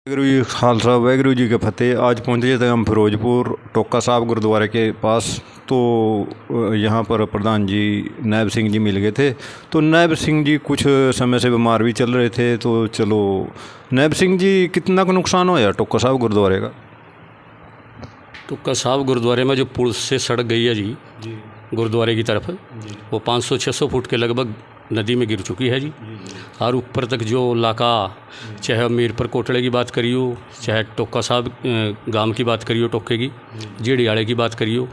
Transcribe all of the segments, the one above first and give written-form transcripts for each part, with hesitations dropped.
वाहगुरू जी खालसा वाहगुरू जी के फतेह। आज पहुँचे थे हम फिरोजपुर टोका साहब गुरुद्वारे के पास। तो यहाँ पर प्रधान जी नायब सिंह जी मिल गए थे। तो नायब सिंह जी कुछ समय से बीमार भी चल रहे थे। तो चलो नायब सिंह जी, कितना का नुकसान होया टोका साहब गुरुद्वारे का? टोका साहब गुरुद्वारे में जो पुल से सड़क गई है जी गुरुद्वारे की तरफ, वो 500-600 फुट के लगभग नदी में गिर चुकी है जी। और ऊपर तक जो इलाका, चाहे मीरपुर कोटड़े की बात करियो, चाहे टोका साहब गांव की बात करियो, टोके की जेड़ियाड़े की बात करियो,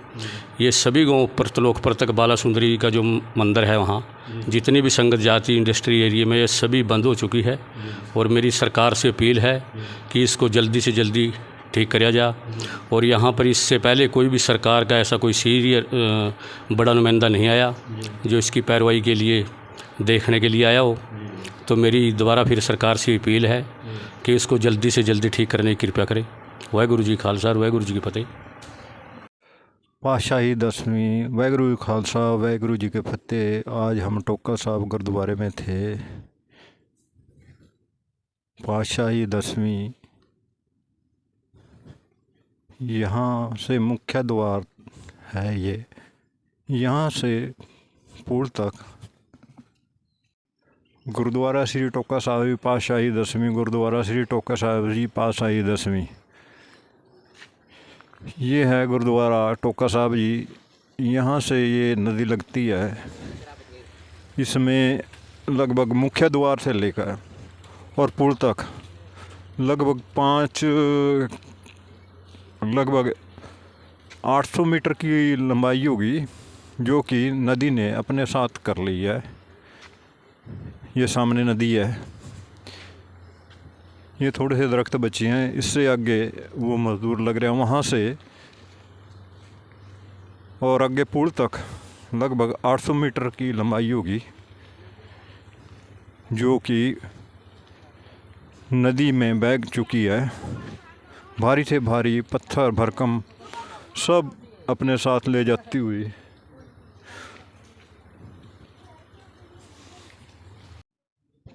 ये सभी गाँव ऊपर तलोकपुर तक बाला सुंदरी का जो मंदिर है, वहाँ जितनी भी संगत जाति इंडस्ट्री एरिया में ये सभी बंद हो चुकी है। और मेरी सरकार से अपील है कि इसको जल्दी से जल्दी ठीक कराया जा। और यहाँ पर इससे पहले कोई भी सरकार का ऐसा कोई सीरियस बड़ा नुमाइंदा नहीं आया जो इसकी पैरवाई के लिए देखने के लिए आया हो। तो मेरी दोबारा फिर सरकार से अपील है कि इसको जल्दी से जल्दी ठीक करने की कृपया करें। वाहगुरू जी खालसा, वाहगुरू जी की फतेह। पातशाही दसवीं। वाहगुरू जी खालसा वाहगुरू जी के फतेह। आज हम टोका साहब गुरुद्वारे में थे। पातशाही दसवीं, यहाँ से मुख्य द्वार है ये। यहाँ से पुल तक गुरुद्वारा श्री टोका साहब जी पातशाही दसवीं, गुरुद्वारा श्री टोका साहब जी पातशाही दसवीं, ये है गुरुद्वारा टोका साहब जी। यहाँ से ये नदी लगती है। इसमें लगभग मुख्य द्वार से लेकर और पुल तक लगभग 800 मीटर की लंबाई होगी, जो कि नदी ने अपने साथ कर ली है। ये सामने नदी है, ये थोड़े से दरख्त बचे हैं। इससे आगे वो मजदूर लग रहे हैं वहाँ से, और आगे पुल तक लगभग 800 मीटर की लंबाई होगी, जो कि नदी में बह चुकी है। भारी से भारी पत्थर भरकम सब अपने साथ ले जाती हुई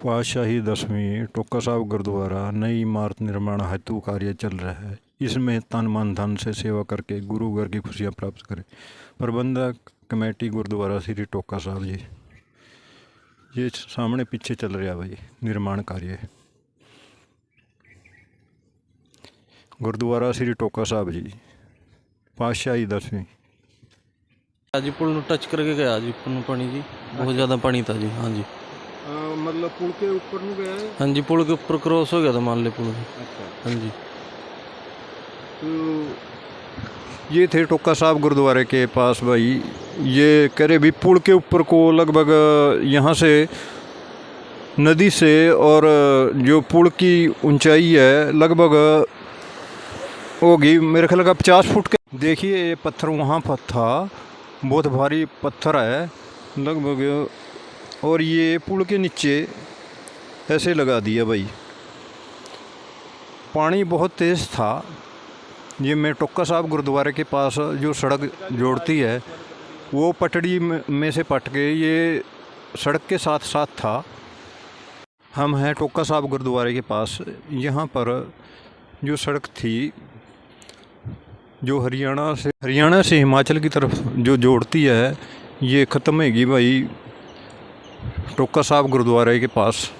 पातशाही दसवीं टोका साहब गुरुद्वारा नई इमारत निर्माण हेतु कार्य चल रहा है। इसमें तन मन धन से सेवा करके गुरु घर की खुशियाँ प्राप्त करें। प्रबंधक कमेटी गुरुद्वारा श्री टोका साहब जी। ये सामने पीछे चल रहा है भाई निर्माण कार्य। गुरुद्वारा श्री टोका साहब जी पातशाही दसवीं। जी पुल ਨੂੰ टच करके गया जी, पुल पानी जी बहुत ज़्यादा पानी था जी। हाँ जी, मतलब पुल के ऊपर में गया है? हाँ जी, पुल के ऊपर क्रॉस हो गया था मान ले पुल। अच्छा। हाँ जी, तो ये थे टोका साहब गुरुद्वारे के पास भाई। ये कह रहे भी पुल के ऊपर को लगभग यहाँ से नदी से, और जो पुल की ऊंचाई है लगभग होगी मेरे ख्याल का 50 फुट के। देखिए ये पत्थर वहाँ पर था, बहुत भारी पत्थर है लगभग, और ये पुल के नीचे ऐसे लगा दिया भाई। पानी बहुत तेज़ था। ये मैं टोका साहब गुरुद्वारे के पास जो सड़क जोड़ती है, वो पटड़ी में से पट के ये सड़क के साथ साथ था। हम हैं टोका साहब गुरुद्वारे के पास। यहाँ पर जो सड़क थी, जो हरियाणा से हिमाचल की तरफ जो जोड़ती है, ये ख़त्म होगी भाई टोका साहब गुरुद्वारे के पास।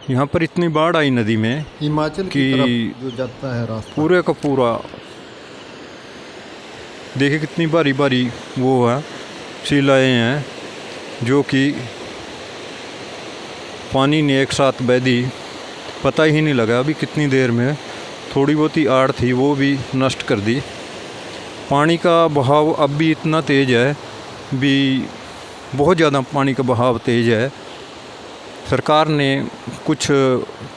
यहाँ पर इतनी बाढ़ आई नदी में हिमाचल की तरफ जो जाता है रास्ता, पूरे का पूरा देखिए कितनी भारी भारी वो है शिलाएँ हैं, जो कि पानी ने एक साथ बह दी। पता ही नहीं लगा अभी कितनी देर में। थोड़ी बहुत ही आड़ थी वो भी नष्ट कर दी। पानी का बहाव अब भी इतना तेज़ है, भी बहुत ज़्यादा पानी का बहाव तेज़ है। सरकार ने कुछ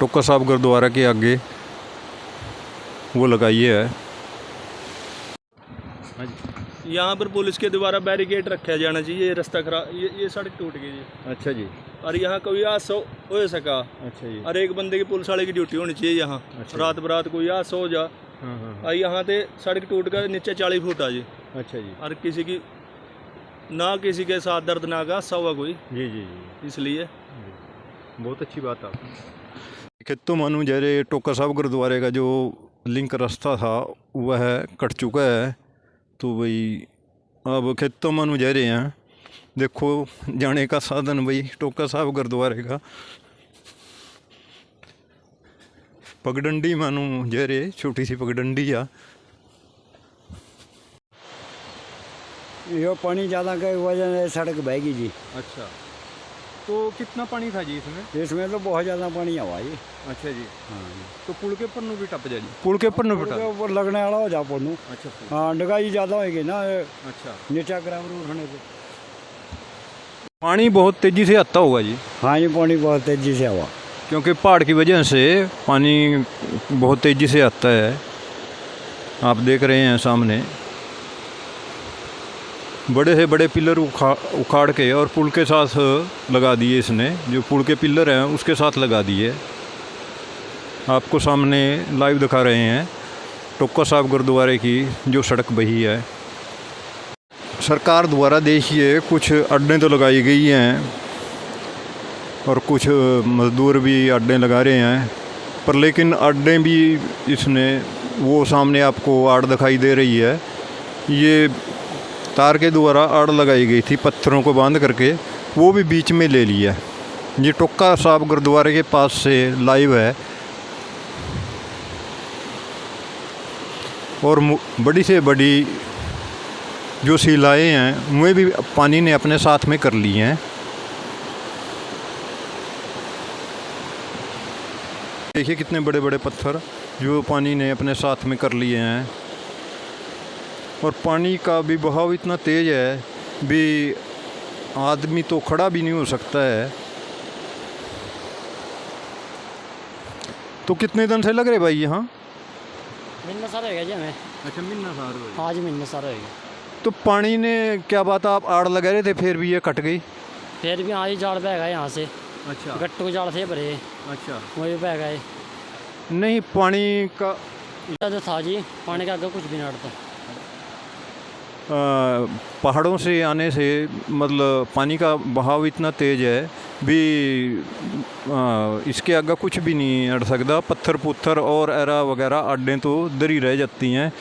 टोका साहब गुरुद्वारा के आगे वो लगाई है। यहाँ पर पुलिस के द्वारा बैरिकेड रखा जाना चाहिए। ये रास्ता खराब, ये सड़क टूट गई जी। अच्छा जी। और यहाँ कोई हादसा हो सका। अच्छा जी। और एक बंदे की पुलिस वाले की ड्यूटी होनी चाहिए यहाँ। अच्छा। रात बरात कोई हादसा हो जा। और यहाँ पे सड़क टूट कर नीचे 40 फुट आ जी। अच्छा जी। और किसी की ना किसी के साथ दर्दनाक हादसा हुआ कोई। जी जी जी, इसलिए बहुत अच्छी बात है। खेतों मानू जरे टोका साहब गुरुद्वारे का जो लिंक रास्ता था वह कट चुका है। तो भाई अब खेतों मानू जा रहे हैं, देखो जाने का साधन भाई टोका साहब गुरुद्वारे का पगडंडी मानू जा रहे, छोटी सी पगडंडी आ। यो पानी ज़्यादा के वजह से सड़क बहेगी जी। अच्छा, तो कितना पानी था जी इसमें? इसमें तो बहुत ज़्यादा पानी हवा जी। अच्छा जी, हाँ तो पुल के ऊपर भी टप जा जी? पुल के ऊपर नु उसके ऊपर लगने वाला हो जा पोनू। अच्छा हाँ डगाई ज़्यादा होगी ना, अच्छा, नीचा ग्राम उठने पे पानी बहुत तेज़ी से आता होगा जी? हाँ जी, पानी बहुत तेज़ी से हवा, क्योंकि पहाड़ की वजह से पानी बहुत तेज़ी से आता है। आप देख रहे हैं सामने बड़े से बड़े पिलर उखाड़ के और पुल के साथ लगा दिए इसने, जो पुल के पिलर हैं उसके साथ लगा दिए। आपको सामने लाइव दिखा रहे हैं टोका साहब गुरुद्वारे की जो सड़क बही है। सरकार द्वारा देखिए कुछ अड्डे तो लगाई गई हैं और कुछ मज़दूर भी अड्डे लगा रहे हैं, पर लेकिन अड्डे भी इसने वो सामने आपको आड़ दिखाई दे रही है, ये तार के द्वारा आड़ लगाई गई थी पत्थरों को बांध करके, वो भी बीच में ले लिया। ये टोका साहब गुरुद्वारे के पास से लाइव है और बड़ी से बड़ी जो शिलाएँ हैं वे भी पानी ने अपने साथ में कर ली हैं। देखिए कितने बड़े बड़े पत्थर जो पानी ने अपने साथ में कर लिए हैं, और पानी का भी बहाव इतना तेज़ है भी आदमी तो खड़ा भी नहीं हो सकता है। तो कितने दिन से लग रहे भाई यहाँ? महीना सारा होगा जी हमें। अच्छा, महीना सारा। हाँ जी, महीना सारा होगा। तो पानी ने क्या बात, आप आड़ लगा रहे थे फिर भी ये कट गई? फिर भी हाँ जी, जाल बह गया यहाँ से। अच्छा, गट्टू के जाल थे भरे, अच्छा, वो भी बह गए। नहीं पानी का जो था जी, पानी के आगे कुछ भी नहीं अड़ता। पहाड़ों से आने से मतलब पानी का बहाव इतना तेज़ है भी इसके आगे कुछ भी नहीं अड़ सकता। पत्थर पुत्थर और एरा वगैरह अड्डें तो दरी रह जाती हैं।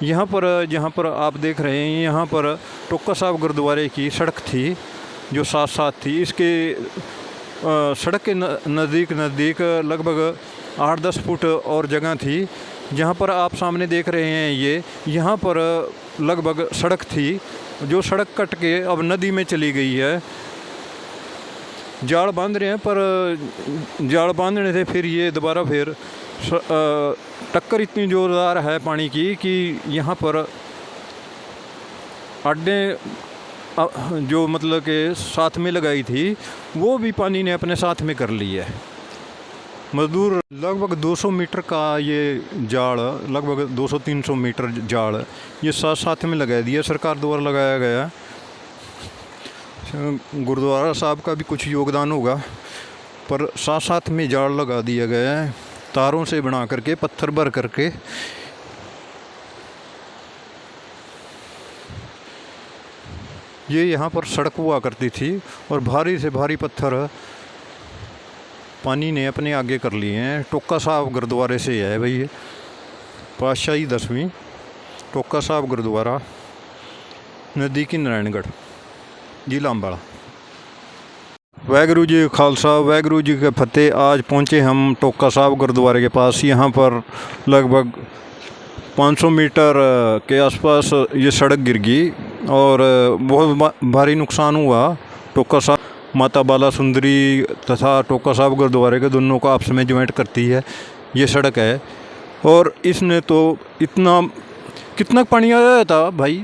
यहाँ पर जहाँ पर आप देख रहे हैं यहाँ पर टोका साहब गुरुद्वारे की सड़क थी जो साथ साथ थी। इसके सड़क के नज़दीक लगभग 8-10 फुट और जगह थी जहाँ पर आप सामने देख रहे हैं। यहाँ पर लगभग सड़क थी जो सड़क कट के अब नदी में चली गई है। जाल बांध रहे हैं, पर जाल बांधने से फिर ये दोबारा फिर टक्कर इतनी ज़ोरदार है पानी की कि यहाँ पर अड्डे जो मतलब के साथ में लगाई थी वो भी पानी ने अपने साथ में कर ली है। मज़दूर लगभग 200 मीटर का ये जाल, लगभग 200-300 मीटर जाल ये साथ साथ में लगा दिया, सरकार द्वारा लगाया गया। गुरुद्वारा साहब का भी कुछ योगदान होगा, पर साथ साथ में जाल लगा दिया गया है तारों से बना करके, पत्थर भर करके। ये यहाँ पर सड़क हुआ करती थी और भारी से भारी पत्थर पानी ने अपने आगे कर लिए हैं। टोका साहब गुरुद्वारे से है भाई ये, पातशाही 10वीं टोका साहब गुरुद्वारा, नज़दीकी नारायणगढ़, जिला अम्बाला। वाहगुरू जी खालसा वाहगुरू जी के फतेह। आज पहुँचे हम टोका साहब गुरुद्वारे के पास। यहाँ पर लगभग 500 मीटर के आसपास ये सड़क गिर गई और बहुत भारी नुकसान हुआ। टोका साहब माता बाला सुंदरी तथा टोका साहब गुरुद्वारे के दोनों को आपस में ज्वाइंट करती है ये सड़क है। और इसने तो इतना कितना पानी आया था भाई?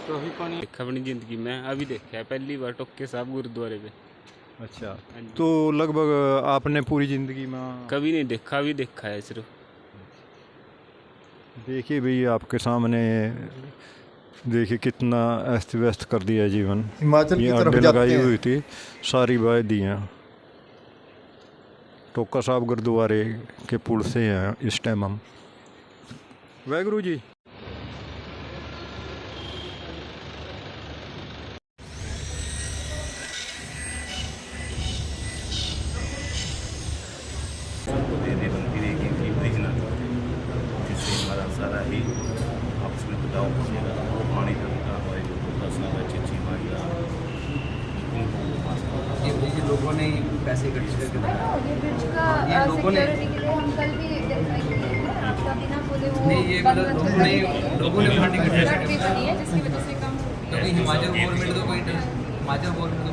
तो अभी पानी देखा अपनी ज़िंदगी में, अभी देखा है पहली बार टोके साहब गुरुद्वारे पे। अच्छा, तो लगभग आपने पूरी ज़िंदगी में कभी नहीं देखा, अभी देखा है सिर्फ। देखिए भाई आपके सामने, देखिए कितना अस्त व्यस्त कर दिया जीवन। हिमाचल ये की तरफ अड्डे जाते लगाई हैं। हुई थी, सारी बाह दी हैं। टोका साहब गुरुद्वारे के पुल से हैं इस टाइम हम। वाहगुरू जी। ऐसे ही गड्ढे करके बनाया। ये ब्रिज का ये लोगों ने सिक्योरिटी के लिए हम कल भी वेरीफाई किए थे, आपका बिना बोले वो नहीं, ये मतलब लोगों ने फंडिंग सड़क भी बनी है जिसकी वजह से कम क्योंकि हिमाचल गवर्नमेंट तो कोई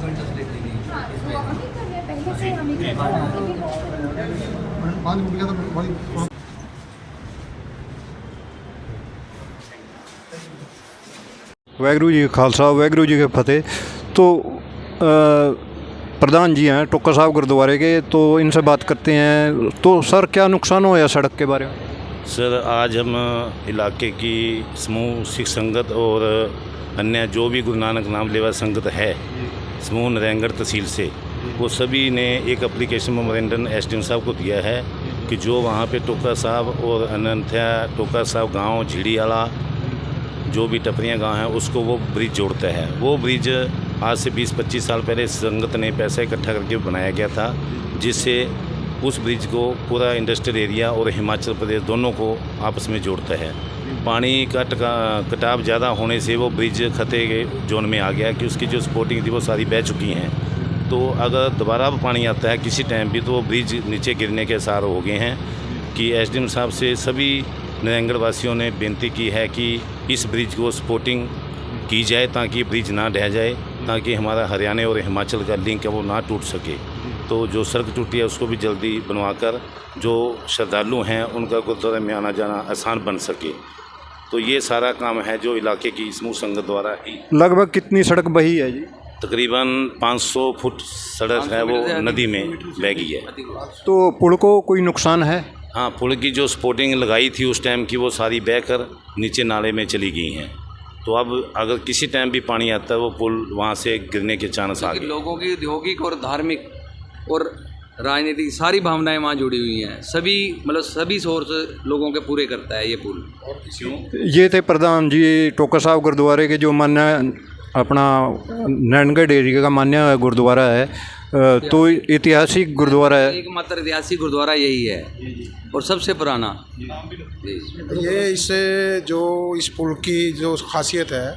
इंटरेस्ट लेती नहीं हाँ, तो हम ही कर रहे हैं, पहले से हम ही कर रहे हैं, आगे भी होगा। वाहगुरू जी का खालसा वाहगुरू जी के फतेह। तो प्रधान जी हैं टोका साहब गुरुद्वारे के, तो इनसे बात करते हैं। तो सर क्या नुकसान हुआ सड़क के बारे में? सर आज हम इलाके की समूह सिख संगत और अन्य जो भी गुरु नानक नाम लेवा संगत है समूह नारायणगढ़ तहसील से, वो सभी ने एक एप्लीकेशन मेमोरेंडम एसडीएम साहब को दिया है कि जो वहाँ पे टोका साहब और अनंथया टोका साहब गांव झीड़ी वाला जो भी टपरियाँ गांव हैं उसको वो ब्रिज जोड़ता है। वो ब्रिज आज से 20-25 साल पहले संगत ने पैसा इकट्ठा करके बनाया गया था, जिससे उस ब्रिज को पूरा इंडस्ट्रियल एरिया और हिमाचल प्रदेश दोनों को आपस में जोड़ता है। पानी का कटाव ज़्यादा होने से वो ब्रिज खतरे के जोन में आ गया कि उसकी जो सपोर्टिंग थी वो सारी बह चुकी हैं। तो अगर दोबारा पानी आता है किसी टाइम भी तो वो ब्रिज नीचे गिरने के आसार हो गए हैं। कि एसडीएम साहब से सभी नारायणगढ़ वासियों ने बेनती की है कि इस ब्रिज को सपोर्टिंग की जाए ताकि ब्रिज ना ढह जाए, ताकि हमारा हरियाणा और हिमाचल का लिंक है वो ना टूट सके। तो जो सड़क टूटी है उसको भी जल्दी बनवाकर जो श्रद्धालु हैं उनका गुरुद्वारे में आना जाना आसान बन सके। तो ये सारा काम है जो इलाके की समूह संगत द्वारा ही। लगभग कितनी सड़क बही है जी? तकरीबन 500 फुट सड़क है वो नदी में बह गई है। तो पुल को कोई नुकसान है? हाँ, पुल की जो सपोर्टिंग लगाई थी उस टाइम की वो सारी बह कर नीचे नाले में चली गई हैं। तो अब अगर किसी टाइम भी पानी आता है वो पुल वहाँ से गिरने के चांस आ गए। लोगों की औद्योगिक और धार्मिक और राजनीतिक सारी भावनाएं वहाँ जुड़ी हुई हैं। सभी मतलब सभी सोर्स लोगों के पूरे करता है ये पुल। ये थे प्रधान जी टोका साहब गुरुद्वारे के, जो मान्य अपना नारायणगढ़ एरिया का मान्य गुरुद्वारा है। तो ऐतिहासिक गुरुद्वारा है, एकमात्र ऐतिहासिक गुरुद्वारा यही है और सबसे पुराना। ये इससे जो इस पुल की जो खासियत है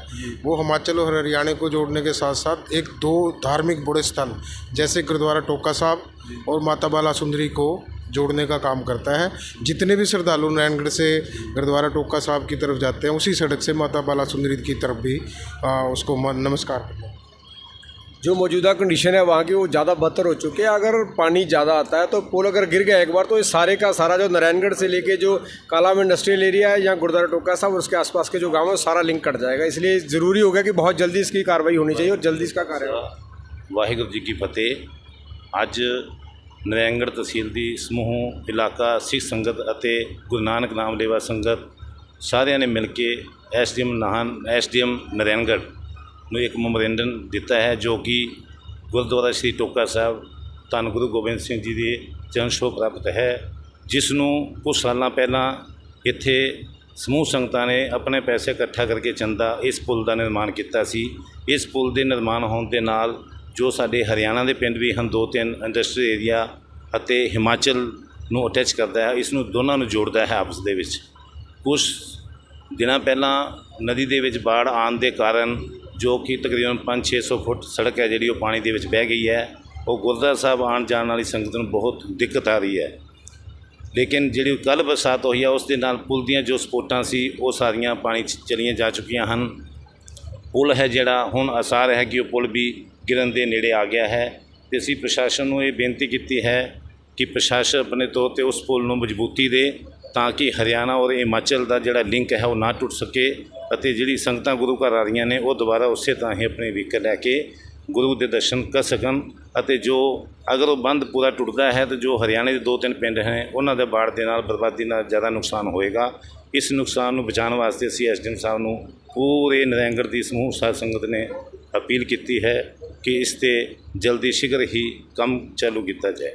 वो हिमाचल और हरियाणा को जोड़ने के साथ साथ एक दो धार्मिक बड़े स्थल जैसे गुरुद्वारा टोका साहब और माता बाला सुंदरी को जोड़ने का काम करता है। जितने भी श्रद्धालु नारायणगढ़ से गुरुद्वारा टोका साहब की तरफ जाते हैं उसी सड़क से माता बाला सुंदरी की तरफ भी उसको नमस्कार करते हैं। जो मौजूदा कंडीशन है वहाँ की वो ज़्यादा बदतर हो चुकी है। अगर पानी ज़्यादा आता है तो पुल अगर गिर गया एक बार तो ये सारे का सारा जो नारायणगढ़ से लेके जो कालाम इंडस्ट्रियल एरिया है या गुरुद्वारा टोका साहब और उसके आसपास के जो गाँव है सारा लिंक कट जाएगा। इसलिए ज़रूरी हो गया कि बहुत जल्दी इसकी कार्रवाई होनी चाहिए और जल्दी इसका कार्य हो। वाहिगुरू जी की फतेह। ਅੱਜ ਨਾਰਾਇਣਗੜ੍ਹ ਤਹਿਸੀਲ ਦੀ ਸਮੂਹ ਇਲਾਕਾ ਸਿੱਖ ਸੰਗਤ ਅਤੇ ਗੁਰੂ ਨਾਨਕ ਨਾਮ ਲੇਵਾ ਸੰਗਤ ਸਾਰਿਆਂ ਨੇ ਮਿਲ ਕੇ ਐਸਡੀਐਮ ਨਾਰਾਇਣਗੜ੍ਹ ਨੂੰ ਇੱਕ ਮੈਮੋਰੈਂਡਮ ਦਿੱਤਾ ਹੈ, ਜੋ ਕਿ ਗੁਰਦੁਆਰਾ ਸ਼੍ਰੀ ਟੋਕਾ ਸਾਹਿਬ ਧੰਨ ਗੁਰੂ ਗੋਬਿੰਦ ਸਿੰਘ ਜੀ ਦੇ ਚਰਨ ਛੋਹ ਪ੍ਰਾਪਤ ਹੈ, ਜਿਸ ਨੂੰ ਕੁਝ ਸਾਲਾਂ ਪਹਿਲਾਂ ਇੱਥੇ ਸਮੂਹ ਸੰਗਤਾਂ ਨੇ ਆਪਣੇ ਪੈਸੇ ਇਕੱਠਾ ਕਰਕੇ ਚੰਦਾ ਇਸ ਪੁਲ ਦਾ ਨਿਰਮਾਣ ਕੀਤਾ ਸੀ। ਇਸ ਪੁਲ ਦੇ ਨਿਰਮਾਣ ਹੋਣ ਦੇ ਨਾਲ ਜੋ ਸਾਡੇ ਹਰਿਆਣਾ ਦੇ ਪਿੰਡ ਵੀ ਹਨ 2-3 ਇੰਡਸਟਰੀ ਏਰੀਆ ਅਤੇ ਹਿਮਾਚਲ ਨੂੰ ਅਟੈਚ ਕਰਦਾ ਹੈ, ਇਸ ਨੂੰ ਦੋਨਾਂ ਨੂੰ ਜੋੜਦਾ ਹੈ ਆਪਸ ਦੇ ਵਿੱਚ। ਕੁਝ ਦਿਨਾਂ ਪਹਿਲਾਂ ਨਦੀ ਦੇ ਵਿੱਚ ਬਾੜ ਆਉਣ ਦੇ ਕਾਰਨ ਜੋ ਕਿ ਤਕਰੀਬਨ 500-600 ਫੁੱਟ ਸੜਕ ਹੈ ਜਿਹੜੀ ਉਹ ਪਾਣੀ ਦੇ ਵਿੱਚ ਬਹਿ ਗਈ ਹੈ। ਉਹ ਗੁਰਦੁਆਰਾ ਸਾਹਿਬ ਆਉਣ ਜਾਣ ਵਾਲੀ ਸੰਗਤ ਨੂੰ ਬਹੁਤ ਦਿੱਕਤ ਆ ਰਹੀ ਹੈ। ਲੇਕਿਨ ਜਿਹੜੀ ਕੱਲ੍ਹ ਬਰਸਾਤ ਹੋਈ ਹੈ ਉਸ ਦੇ ਨਾਲ ਪੁਲ ਦੀਆਂ ਜੋ ਸਪੋਰਟਾਂ ਸੀ ਉਹ ਸਾਰੀਆਂ ਪਾਣੀ 'ਚ ਚਲੀਆਂ ਜਾ ਚੁੱਕੀਆਂ ਹਨ। ਪੁਲ ਹੈ ਜਿਹੜਾ ਹੁਣ ਆਸਾਰ ਹੈ ਕਿ ਉਹ ਪੁਲ ਵੀ ਗਿਰਨ ਦੇ ਨੇੜੇ ਆ ਗਿਆ ਹੈ। ਅਤੇ ਅਸੀਂ ਪ੍ਰਸ਼ਾਸਨ ਨੂੰ ਇਹ ਬੇਨਤੀ ਕੀਤੀ ਹੈ ਕਿ ਪ੍ਰਸ਼ਾਸਨ ਆਪਣੇ ਤੌਰ 'ਤੇ ਉਸ ਪੁਲ ਨੂੰ ਮਜ਼ਬੂਤੀ ਦੇ ਤਾਂ ਕਿ ਹਰਿਆਣਾ ਔਰ ਹਿਮਾਚਲ ਦਾ ਜਿਹੜਾ ਲਿੰਕ ਹੈ ਉਹ ਨਾ ਟੁੱਟ ਸਕੇ ਅਤੇ ਜਿਹੜੀ ਸੰਗਤਾਂ ਗੁਰੂ ਘਰ ਆ ਰਹੀਆਂ ਨੇ ਉਹ ਦੁਬਾਰਾ ਉਸੇ ਤਰ੍ਹਾਂ ਹੀ ਆਪਣੇ ਵਹੀਕਲ ਲੈ ਕੇ ਗੁਰੂ ਦੇ ਦਰਸ਼ਨ ਕਰ ਸਕਣ। ਅਤੇ ਜੋ ਅਗਰ ਉਹ ਬੰਦ ਪੂਰਾ ਟੁੱਟਦਾ ਹੈ ਤਾਂ ਜੋ ਹਰਿਆਣੇ ਦੇ 2-3 ਪਿੰਡ ਹੈ ਉਹਨਾਂ ਦੇ ਬਾੜ ਦੇ ਨਾਲ ਬਰਬਾਦੀ ਨਾਲ ਜ਼ਿਆਦਾ ਨੁਕਸਾਨ ਹੋਏਗਾ। ਇਸ ਨੁਕਸਾਨ ਨੂੰ ਬਚਾਉਣ ਵਾਸਤੇ ਅਸੀਂ ਐਸਡੀਐਮ ਸਾਹਿਬ ਨੂੰ ਪੂਰੇ ਨਾਰਾਇਣਗੜ੍ਹ ਦੀ ਸਮੂਹ ਸਾਧ ਸੰਗਤ ਨੇ ਅਪੀਲ ਕੀਤੀ ਹੈ ਕਿ ਇਸ 'ਤੇ ਜਲਦੀ ਸ਼ੀਘਰ ਹੀ ਕੰਮ ਚਾਲੂ ਕੀਤਾ ਜਾਏ।